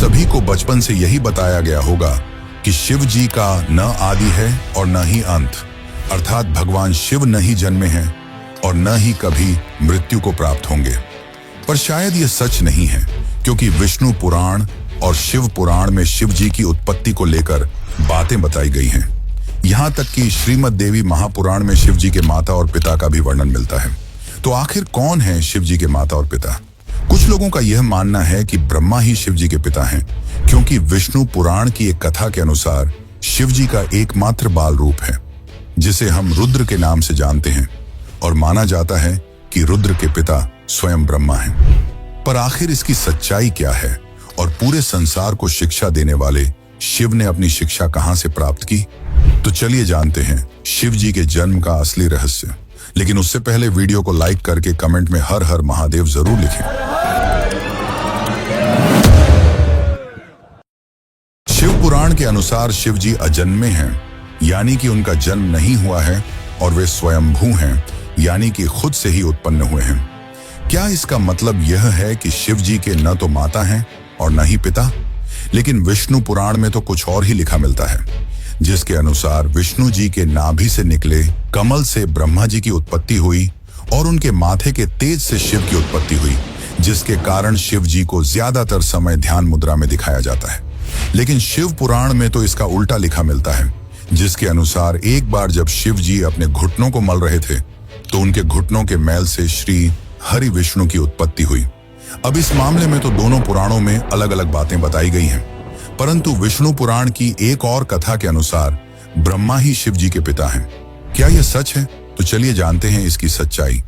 सभी को बचपन से यही बताया गया होगा कि शिव जी का न आदि है और न ही अंत, अर्थात भगवान शिव न ही जन्मे हैं और न ही कभी मृत्यु को प्राप्त होंगे। पर शायद यह सच नहीं है, क्योंकि विष्णु पुराण और शिव पुराण में शिव जी की उत्पत्ति को लेकर बातें बताई गई हैं। यहाँ तक कि श्रीमद् देवी महापुराण में शिव जी के माता और पिता का भी वर्णन मिलता है। तो आखिर कौन है शिव जी के माता और पिता? कुछ लोगों का यह मानना है कि ब्रह्मा ही शिव जी के पिता हैं, क्योंकि विष्णु पुराण की एक कथा के अनुसार शिव जी का एकमात्र बाल रूप है, जिसे हम रुद्र के नाम से जानते हैं, और माना जाता है कि रुद्र के पिता स्वयं ब्रह्मा हैं। पर आखिर इसकी सच्चाई क्या है और पूरे संसार को शिक्षा देने वाले शिव ने अपनी शिक्षा कहां से प्राप्त की? तो चलिए जानते हैं शिव जी के जन्म का असली रहस्य। लेकिन उससे पहले वीडियो को लाइक करके कमेंट में हर हर महादेव जरूर लिखें। शिव पुराण के अनुसार शिव जी अजन्मे हैं, यानी कि उनका जन्म नहीं हुआ है, और वे स्वयंभू हैं, यानी कि खुद से ही उत्पन्न हुए हैं। क्या इसका मतलब यह है कि शिव जी के न तो माता हैं और न ही पिता? लेकिन विष्णु पुराण में तो कुछ और ही लिखा मिलता है, जिसके अनुसार विष्णु जी के नाभि से निकले कमल से ब्रह्मा जी की उत्पत्ति हुई और उनके माथे के तेज से शिव की उत्पत्ति हुई, जिसके कारण शिव जी को ज्यादातर समय ध्यान मुद्रा में दिखाया जाता है। लेकिन शिव पुराण में तो इसका उल्टा लिखा मिलता है, जिसके अनुसार एक बार जब शिव जी अपने घुटनों को मल रहे थे तो उनके घुटनों के मैल से श्री हरि विष्णु की उत्पत्ति हुई। अब इस मामले में तो दोनों पुराणों में अलग अलग बातें बताई गई हैं, परंतु विष्णु पुराण की एक और कथा के अनुसार ब्रह्मा ही शिव जी के पिता हैं। क्या यह सच है? तो चलिए जानते हैं इसकी सच्चाई।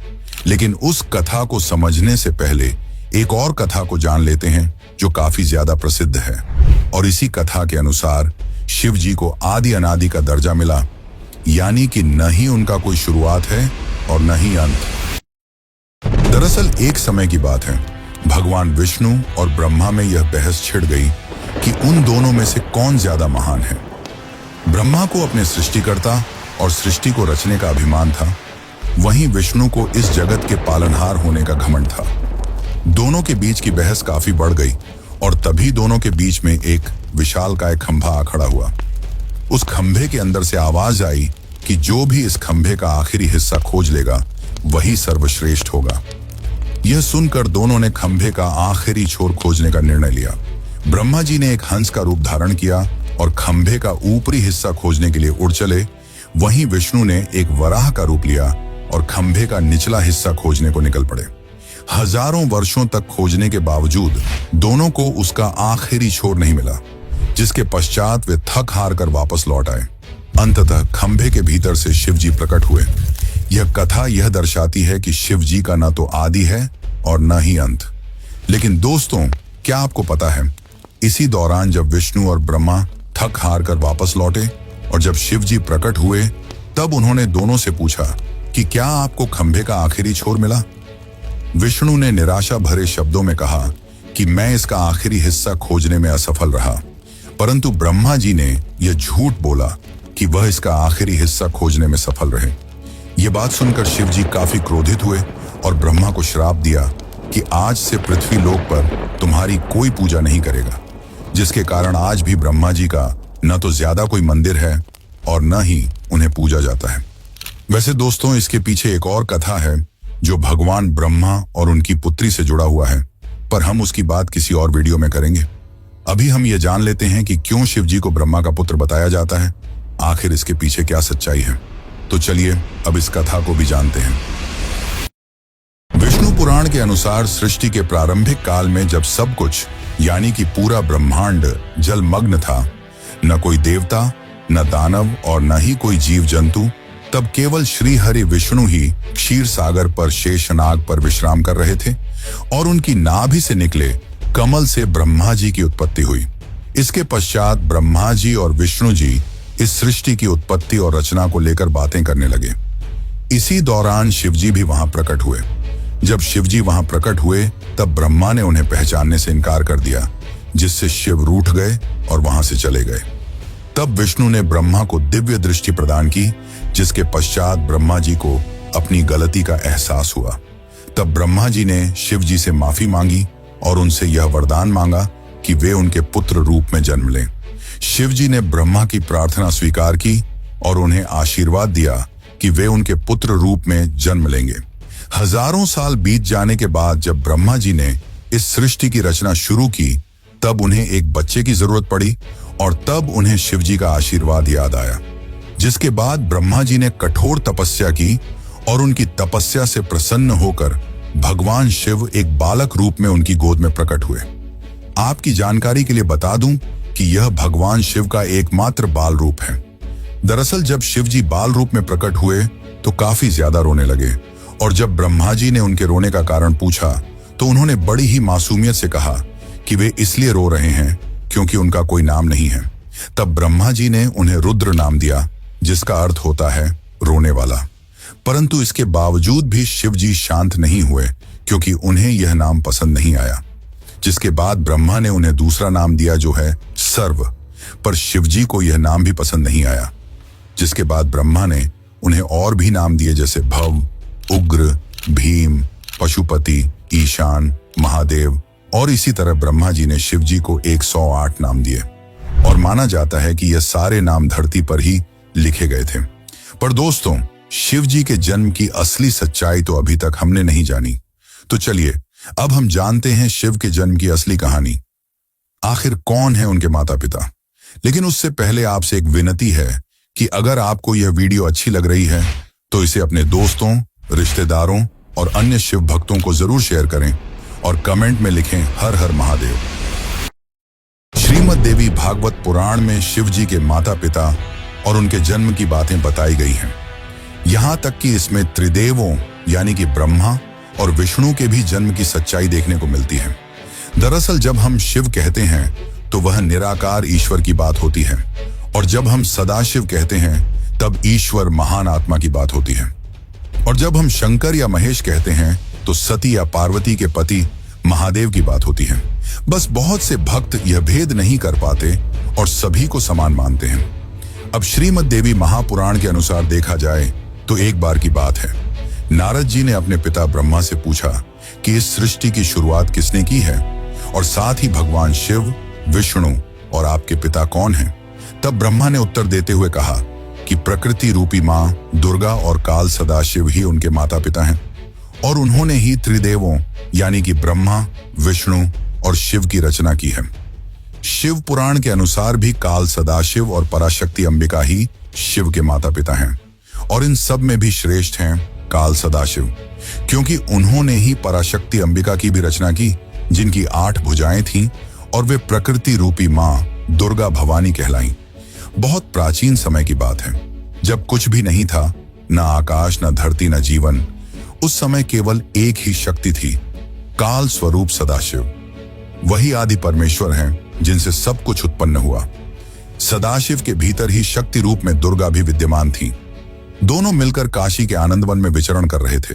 लेकिन उस कथा को समझने से पहले एक और कथा को जान लेते हैं जो काफी ज्यादा प्रसिद्ध है। और इसी कथा के अनुसार शिव जी को आदि अनादि का दर्जा मिला, यानी कि न ही उनका कोई शुरुआत है और न ही अंत। दरअसल एक समय की बात है, भगवान विष्णु और ब्रह्मा में यह बहस छिड़ गई कि उन दोनों में से कौन ज्यादा महान है। ब्रह्मा को अपने सृष्टिकर्ता और सृष्टि को रचने का अभिमान था, वहीं विष्णु को इस जगत के पालनहार होने का घमंड था। दोनों के बीच की बहस काफी बढ़ गई और तभी दोनों के बीच में एक विशालकाय खंभा आ खड़ा हुआ। उस खंभे के अंदर से आवाज आई कि जो भी इस खंभे का आखिरी हिस्सा खोज लेगा वही सर्वश्रेष्ठ होगा। यह सुनकर दोनों ने खंभे का आखिरी छोर खोजने का निर्णय लिया। ब्रह्मा जी ने एक हंस का रूप धारण किया और खंभे का ऊपरी हिस्सा खोजने के लिए उड़ चले। वहीं विष्णु ने एक वराह का रूप लिया और खंभे का निचला हिस्सा खोजने को निकल पड़े। हजारों वर्षों तक खोजने के बावजूद दोनों को उसका आखिरी छोर नहीं मिला, जिसके पश्चात वे थक हार कर वापस लौट आए। अंततः खंभे के भीतर से शिव जी प्रकट हुए। यह कथा यह दर्शाती है कि शिव जी का न तो आदि है और न ही अंत। लेकिन दोस्तों, क्या आपको पता है, इसी दौरान जब विष्णु और ब्रह्मा थक हार कर वापस लौटे और जब शिव जी प्रकट हुए, तब उन्होंने दोनों से पूछा कि क्या आपको खंभे का आखिरी छोर मिला? विष्णु ने निराशा भरे शब्दों में कहा कि मैं इसका आखिरी हिस्सा खोजने में असफल रहा, परंतु ब्रह्मा जी ने यह झूठ बोला कि वह इसका आखिरी हिस्सा खोजने में सफल रहे। यह बात सुनकर शिव जी काफी क्रोधित हुए और ब्रह्मा को श्राप दिया कि आज से पृथ्वी लोक पर तुम्हारी कोई पूजा नहीं करेगा, जिसके कारण आज भी ब्रह्मा जी का न तो ज्यादा कोई मंदिर है और न ही उन्हें पूजा जाता है। वैसे दोस्तों, इसके पीछे एक और कथा है जो भगवान ब्रह्मा और उनकी पुत्री से जुड़ा हुआ है, पर हम उसकी बात किसी और वीडियो में करेंगे। अभी हम ये जान लेते हैं कि क्यों शिव जी को ब्रह्मा का पुत्र बताया जाता है, आखिर इसके पीछे क्या सच्चाई है। तो चलिए अब इस कथा को भी जानते हैं। विष्णु पुराण के अनुसार सृष्टि के प्रारंभिक काल में जब सब कुछ यानी कि पूरा ब्रह्मांड जलमग्न था, न कोई देवता, न दानव और न ही कोई जीव जंतु, तब केवल श्री हरि विष्णु ही क्षीर सागर पर शेषनाग पर विश्राम कर रहे थे और उनकी नाभि से निकले कमल से ब्रह्मा जी की उत्पत्ति हुई। इसके पश्चात ब्रह्मा जी और विष्णु जी इस सृष्टि की उत्पत्ति और रचना को लेकर बातें करने लगे। इसी दौरान शिव जी भी वहां प्रकट हुए। जब शिव जी वहां प्रकट हुए तब ब्रह्मा ने उन्हें पहचानने से इनकार कर दिया, जिससे शिव रूठ गए और वहां से चले गए। तब विष्णु ने ब्रह्मा को दिव्य दृष्टि प्रदान की, जिसके पश्चात ब्रह्मा जी को अपनी गलती का एहसास हुआ। तब ब्रह्मा जी ने शिव जी से माफी मांगी और उनसे यह वरदान मांगा कि वे उनके पुत्र रूप में जन्म लें। शिव जी ने ब्रह्मा की प्रार्थना स्वीकार की और उन्हें आशीर्वाद दिया कि वे उनके पुत्र रूप में जन्म लेंगे। हजारों साल बीत जाने के बाद जब ब्रह्मा जी ने इस सृष्टि की रचना शुरू की, तब उन्हें एक बच्चे की जरूरत पड़ी और तब उन्हें शिव जी का आशीर्वाद याद आया। जिसके बाद ब्रह्मा जी ने कठोर तपस्या की और उनकी तपस्या से प्रसन्न होकर भगवान शिव एक बालक रूप में उनकी गोद में प्रकट हुए। आपकी जानकारी के लिए बता दूं कि यह भगवान शिव का एकमात्र बाल रूप है। दरअसल जब शिव जी बाल रूप में प्रकट हुए तो काफी ज्यादा रोने लगे और जब ब्रह्मा जी ने उनके रोने का कारण पूछा तो उन्होंने बड़ी ही मासूमियत से कहा कि वे इसलिए रो रहे हैं क्योंकि उनका कोई नाम नहीं है। तब ब्रह्मा जी ने उन्हें रुद्र नाम दिया, जिसका अर्थ होता है रोने वाला। परंतु इसके बावजूद भी शिव जी शांत नहीं हुए क्योंकि उन्हें यह नाम पसंद नहीं आया। जिसके बाद ब्रह्मा ने उन्हें दूसरा नाम दिया जो है सर्व, पर शिव जी को यह नाम भी पसंद नहीं आया। जिसके बाद ब्रह्मा ने उन्हें और भी नाम दिए जैसे भव, उग्र, भीम, पशुपति, ईशान, महादेव और इसी तरह ब्रह्मा जी ने शिव जी को 108 नाम दिए और माना जाता है कि यह सारे नाम धरती पर ही लिखे गए थे। पर दोस्तों, शिव जी के जन्म की असली सच्चाई तो अभी तक हमने नहीं जानी। तो चलिए अब हम जानते हैं शिव के जन्म की असली कहानी। आखिर कौन है उनके माता पिता। लेकिन उससे पहले आपसे एक विनती है कि अगर आपको यह वीडियो अच्छी लग रही है तो इसे अपने दोस्तों, रिश्तेदारों और अन्य शिव भक्तों को जरूर शेयर करें और कमेंट में लिखें हर हर महादेव। श्रीमद् देवी भागवत पुराण में शिव जी के माता पिता और उनके जन्म की बातें बताई गई हैं। यहां तक कि इसमें त्रिदेवों यानी कि ब्रह्मा और विष्णु के भी जन्म की सच्चाई देखने को मिलती है। दरअसल जब हम शिव कहते हैं तो वह निराकार ईश्वर की बात होती है और जब हम सदाशिव कहते हैं तब ईश्वर महान आत्मा की बात होती है और जब हम शंकर या महेश कहते हैं तो सती या पार्वती के पति महादेव की बात होती है। बस बहुत से भक्त यह भेद नहीं कर पाते और सभी को समान मानते हैं। अब श्रीमद् देवी महापुराण के अनुसार देखा जाए तो एक बार की बात है, नारद जी ने अपने पिता ब्रह्मा से पूछा कि इस सृष्टि की शुरुआत किसने की है और साथ ही भगवान शिव, विष्णु और आपके पिता कौन हैं। तब ब्रह्मा ने उत्तर देते हुए कहा कि प्रकृति रूपी मां दुर्गा और काल सदाशिव ही उनके माता पिता हैं और उन्होंने ही त्रिदेवों यानी कि ब्रह्मा, विष्णु और शिव की रचना की है। शिव पुराण के अनुसार भी काल सदाशिव और पराशक्ति अंबिका ही शिव के माता पिता हैं और इन सब में भी श्रेष्ठ हैं काल सदाशिव, क्योंकि उन्होंने ही पराशक्ति अंबिका की भी रचना की, जिनकी 8 भुजाएं थीं और वे प्रकृति रूपी मां दुर्गा भवानी कहलाईं। बहुत प्राचीन समय की बात है, जब कुछ भी नहीं था, न आकाश, न धरती, न जीवन। उस समय केवल एक ही शक्ति थी, काल स्वरूप सदाशिव। वही आदि परमेश्वर हैं जिनसे सब कुछ उत्पन्न हुआ। सदाशिव के भीतर ही शक्ति रूप में दुर्गा भी विद्यमान थी। दोनों मिलकर काशी के आनंदवन में विचरण कर रहे थे।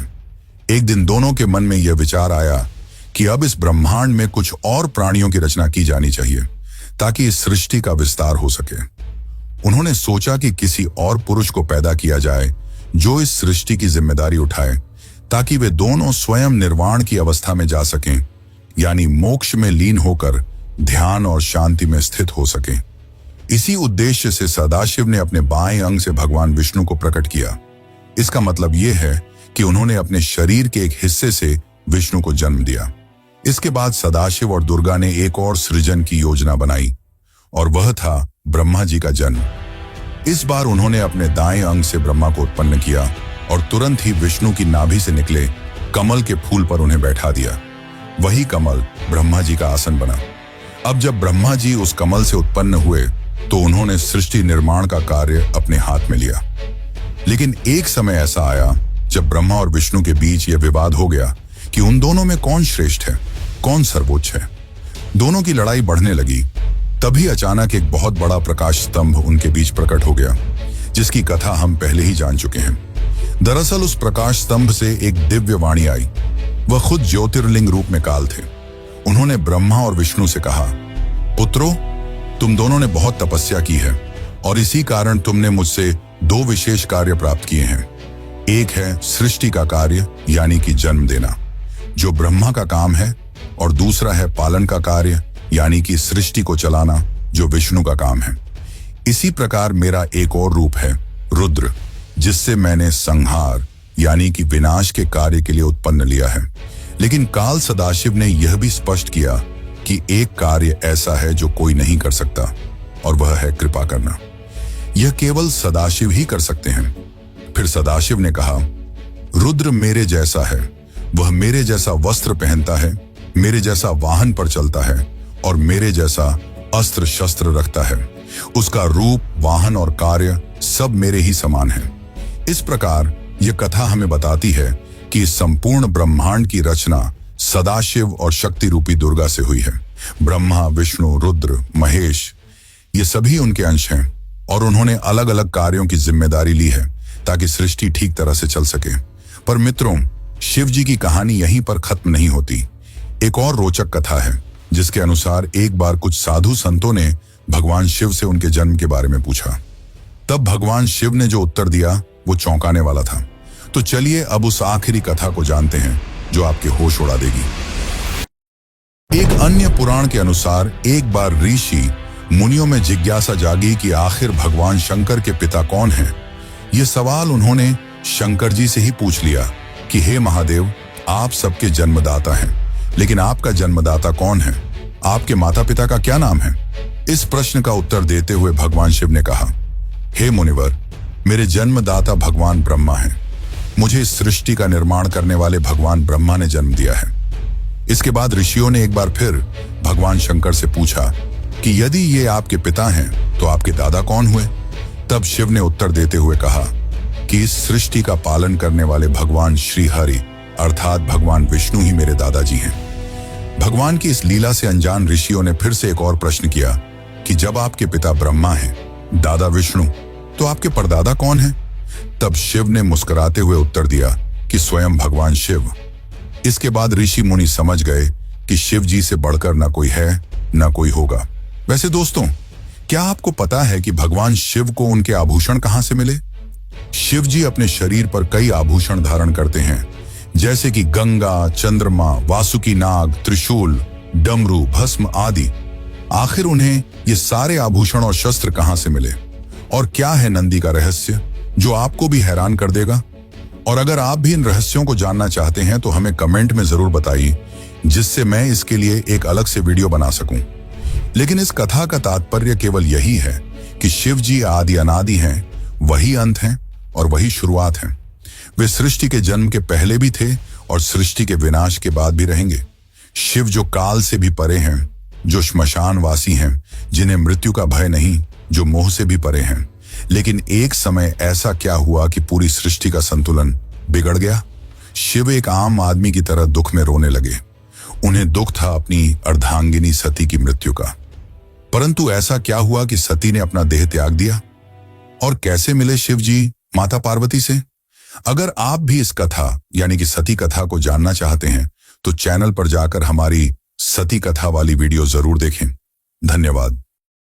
एक दिन दोनों के मन में यह विचार आया कि अब इस ब्रह्मांड में कुछ और प्राणियों की रचना की जानी चाहिए ताकि इस सृष्टि का विस्तार हो सके। उन्होंने सोचा कि किसी और पुरुष को पैदा किया जाए जो इस सृष्टि की जिम्मेदारी उठाए ताकि वे दोनों स्वयं निर्वाण की अवस्था में जा सकें, यानी मोक्ष में लीन होकर ध्यान और शांति में स्थित हो सकें। इसी उद्देश्य से सदाशिव ने अपने बाएं अंग से भगवान विष्णु को प्रकट किया। इसका मतलब यह है कि उन्होंने अपने शरीर के एक हिस्से से विष्णु को जन्म दिया। इसके बाद सदाशिव और दुर्गा ने एक और सृजन की योजना बनाई और वह था ब्रह्मा जी का जन्म। इस बार उन्होंने अपने दाएं अंग से ब्रह्मा को उत्पन्न किया और तुरंत ही विष्णु की नाभि से निकले कमल के फूल पर उन्हें बैठा दिया। वही कमल ब्रह्मा जी का आसन बना। अब जब ब्रह्मा जी उस कमल से उत्पन्न हुए तो उन्होंने सृष्टि निर्माण का कार्य अपने हाथ में लिया। लेकिन एक समय ऐसा आया जब ब्रह्मा और विष्णु के बीच यह विवाद हो गया कि उन दोनों में कौन श्रेष्ठ है, कौन सर्वोच्च है। दोनों की लड़ाई बढ़ने लगी। तभी अचानक एक बहुत बड़ा प्रकाश स्तंभ उनके बीच प्रकट हो गया, जिसकी कथा हम पहले ही जान चुके हैं। दरअसल उस प्रकाश स्तंभ से एक दिव्य वाणी आई। वह खुद ज्योतिर्लिंग रूप में काल थे। उन्होंने ब्रह्मा और विष्णु से कहा, पुत्रों, तुम दोनों ने बहुत तपस्या की है और इसी कारण तुमने मुझसे 2 विशेष कार्य प्राप्त किए हैं। एक है सृष्टि का कार्य यानी कि जन्म देना, जो ब्रह्मा का काम है, और दूसरा है पालन का कार्य यानी कि सृष्टि को चलाना, जो विष्णु का काम है। इसी प्रकार मेरा एक और रूप है रुद्र, जिससे मैंने संहार यानी कि विनाश के कार्य के लिए उत्पन्न लिया है। लेकिन काल सदाशिव ने यह भी स्पष्ट किया कि एक कार्य ऐसा है जो कोई नहीं कर सकता, और वह है कृपा करना। यह केवल सदाशिव ही कर सकते हैं। फिर सदाशिव ने कहा, रुद्र मेरे जैसा है, वह मेरे जैसा वस्त्र पहनता है, मेरे जैसा वाहन पर चलता है और मेरे जैसा अस्त्र शस्त्र रखता है। उसका रूप, वाहन और कार्य सब मेरे ही समान है। इस प्रकार यह कथा हमें बताती है कि इस संपूर्ण ब्रह्मांड की रचना सदाशिव और शक्ति रूपी दुर्गा से हुई है। ब्रह्मा, विष्णु, रुद्र, महेश, ये सभी उनके अंश हैं और उन्होंने अलग अलग कार्यों की जिम्मेदारी ली है ताकि सृष्टि ठीक तरह से चल सके। पर मित्रों, शिव जी की कहानी यहीं पर खत्म नहीं होती। एक और रोचक कथा है जिसके अनुसार एक बार कुछ साधु संतों ने भगवान शिव से उनके जन्म के बारे में पूछा। तब भगवान शिव ने जो उत्तर दिया वो चौंकाने वाला था। तो चलिए अब उस आखिरी कथा को जानते हैं जो आपके होश उड़ा देगी। एक अन्य पुराण के अनुसार एक बार ऋषि मुनियों में जिज्ञासा जागी कि आखिर भगवान शंकर के पिता कौन हैं। ये सवाल उन्होंने शंकर जी से ही पूछ लिया कि हे महादेव, आप सबके जन्मदाता हैं, लेकिन आपका जन्मदाता कौन है? आपके माता पिता का क्या नाम है? इस प्रश्न का उत्तर देते हुए भगवान शिव ने कहा, हे मुनिवर, मेरे जन्मदाता भगवान ब्रह्मा हैं। मुझे इस सृष्टि का निर्माण करने वाले भगवान ब्रह्मा ने जन्म दिया है। इसके बाद ऋषियों ने एक बार फिर भगवान शंकर से पूछा कि यदि ये आपके पिता हैं तो आपके दादा कौन हुए? तब शिव ने उत्तर देते हुए कहा कि इस सृष्टि का पालन करने वाले भगवान श्री हरि अर्थात भगवान विष्णु ही मेरे दादाजी हैं। भगवान की इस लीला से अनजान ऋषियों ने फिर से एक और प्रश्न किया कि जब आपके पिता ब्रह्मा हैं, दादा विष्णु, तो आपके परदादा कौन हैं? तब शिव ने मुस्कुराते हुए उत्तर दिया कि स्वयं भगवान शिव। इसके बाद ऋषि मुनि समझ गए कि शिव जी से बढ़कर न कोई है न कोई होगा। वैसे दोस्तों, क्या आपको पता है कि भगवान शिव को उनके आभूषण कहां से मिले? शिव जी अपने शरीर पर कई आभूषण धारण करते हैं, जैसे कि गंगा, चंद्रमा, वासुकी नाग, त्रिशूल, डमरू, भस्म आदि। आखिर उन्हें ये सारे आभूषण और शस्त्र कहां से मिले? और क्या है नंदी का रहस्य जो आपको भी हैरान कर देगा? और अगर आप भी इन रहस्यों को जानना चाहते हैं तो हमें कमेंट में जरूर बताइए, जिससे मैं इसके लिए एक अलग से वीडियो बना सकूं। लेकिन इस कथा का तात्पर्य केवल यही है कि शिव जी आदि अनादि हैं, वही अंत हैं और वही शुरुआत हैं। वे सृष्टि के जन्म के पहले भी थे और सृष्टि के विनाश के बाद भी रहेंगे। शिव जो काल से भी परे हैं, जो श्मशानवासी हैं, जिन्हें मृत्यु का भय नहीं, जो मोह से भी परे हैं। लेकिन एक समय ऐसा क्या हुआ कि पूरी सृष्टि का संतुलन बिगड़ गया। शिव एक आम आदमी की तरह दुख में रोने लगे। उन्हें दुख था अपनी अर्धांगिनी सती की मृत्यु का। परंतु ऐसा क्या हुआ कि सती ने अपना देह त्याग दिया? और कैसे मिले शिव जी माता पार्वती से? अगर आप भी इस कथा यानी कि सती कथा को जानना चाहते हैं तो चैनल पर जाकर हमारी सती कथा वाली वीडियो जरूर देखें। धन्यवाद।